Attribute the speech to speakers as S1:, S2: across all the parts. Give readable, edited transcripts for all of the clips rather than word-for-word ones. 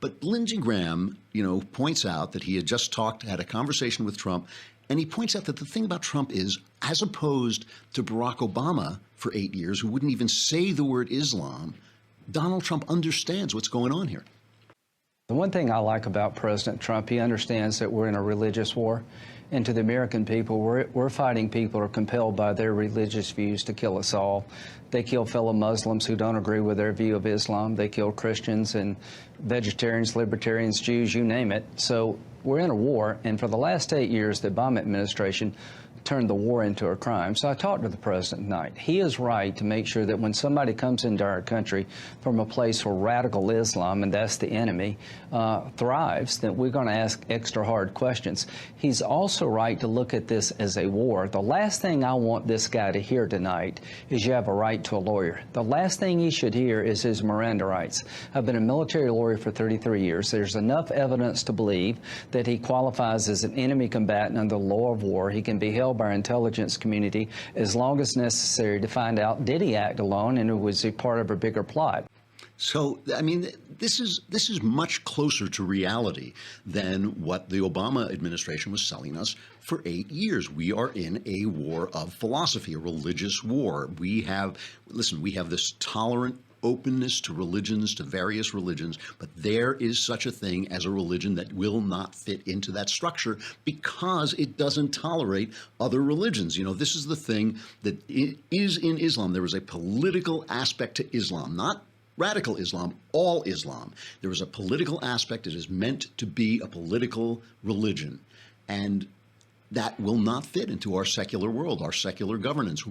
S1: But Lindsey Graham, points out that he had just had a conversation with Trump, and he points out that the thing about Trump is, as opposed to Barack Obama for 8 years, who wouldn't even say the word Islam, Donald Trump understands what's going on here.
S2: The one thing I like about President Trump, he understands that we're in a religious war. And to the American people, we're fighting people who are compelled by their religious views to kill us all. They kill fellow Muslims who don't agree with their view of Islam. They kill Christians and vegetarians, libertarians, Jews, you name it. So we're in a war, and for the last 8 years, the Obama administration turned the war into a crime. So I talked to the president tonight. He is right to make sure that when somebody comes into our country from a place where radical Islam, and that's the enemy, thrives, that we're going to ask extra hard questions. He's also right to look at this as a war. The last thing I want this guy to hear tonight is you have a right to a lawyer. The last thing he should hear is his Miranda rights. I've been a military lawyer for 33 years. There's enough evidence to believe that he qualifies as an enemy combatant under the law of war. He can be held by our intelligence community as long as necessary to find out, did he act alone, and was he part of a bigger plot?
S1: So, I mean, this is much closer to reality than what the Obama administration was selling us for 8 years. We are in a war of philosophy, a religious war. We have this tolerant openness to religions, to various religions, but there is such a thing as a religion that will not fit into that structure because it doesn't tolerate other religions. This is the thing that is in Islam. There is a political aspect to Islam, not radical Islam, all Islam. There is a political aspect. It is meant to be a political religion, and that will not fit into our secular world, our secular governance.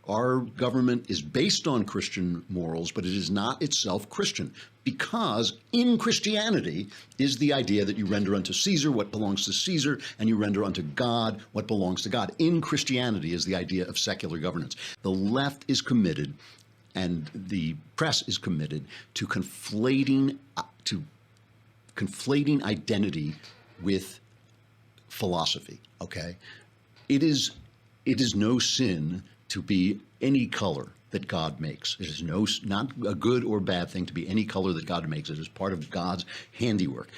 S1: Our government is based on Christian morals, but it is not itself Christian, because in Christianity is the idea that you render unto Caesar what belongs to Caesar, and you render unto God what belongs to God. In Christianity is the idea of secular governance. The left is committed, and the press is committed to conflating identity with philosophy. Okay, it is no sin to be any color that God makes. It is not a good or bad thing to be any color that God makes. It is part of God's handiwork.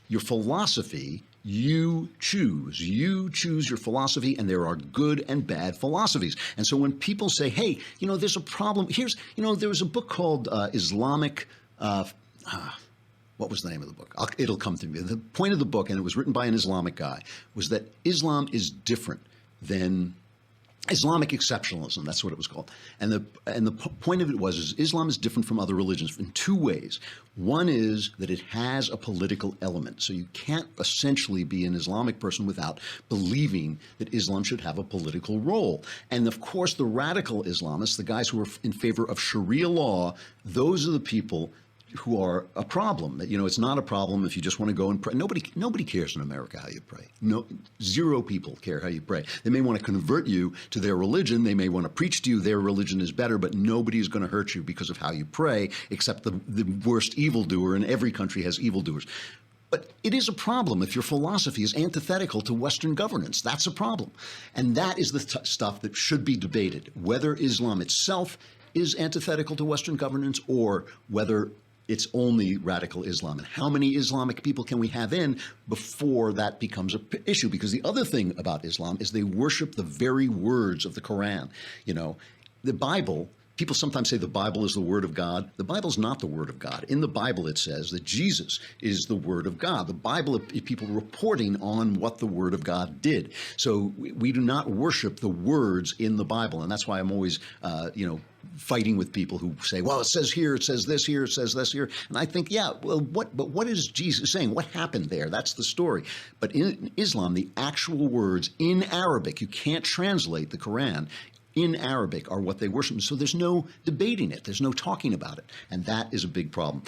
S1: Your philosophy, you choose. You choose your philosophy, and there are good and bad philosophies. And so when people say, hey, there's a problem. There was a book called Islamic, what was the name of the book? It'll come to me. The point of the book, and it was written by an Islamic guy, was that Islam is different than Islamic exceptionalism. That's what it was called. And the point of it is Islam is different from other religions in two ways. One is that it has a political element. So you can't essentially be an Islamic person without believing that Islam should have a political role. And of course, the radical Islamists, the guys who are in favor of Sharia law, those are the people who are a problem. It's not a problem if you just want to go and pray. Nobody cares in America how you pray. No, zero people care how you pray. They may want to convert you to their religion. They may want to preach to you their religion is better, but nobody is going to hurt you because of how you pray, except the worst evildoer, and every country has evildoers. But it is a problem if your philosophy is antithetical to Western governance. That's a problem. And that is the stuff that should be debated, whether Islam itself is antithetical to Western governance or whether it's only radical Islam. And how many Islamic people can we have in before that becomes an issue? Because the other thing about Islam is they worship the very words of the Quran. The Bible, people sometimes say the Bible is the word of God. The Bible is not the word of God. In the Bible, it says that Jesus is the word of God. The Bible is people reporting on what the word of God did. So we do not worship the words in the Bible. And that's why I'm always, fighting with people who say, well, it says here, it says this here, it says this here. And I think, yeah, well, what is Jesus saying? What happened there? That's the story. But in Islam, the actual words in Arabic, you can't translate the Quran, in Arabic are what they worship. So there's no debating it. There's no talking about it. And that is a big problem.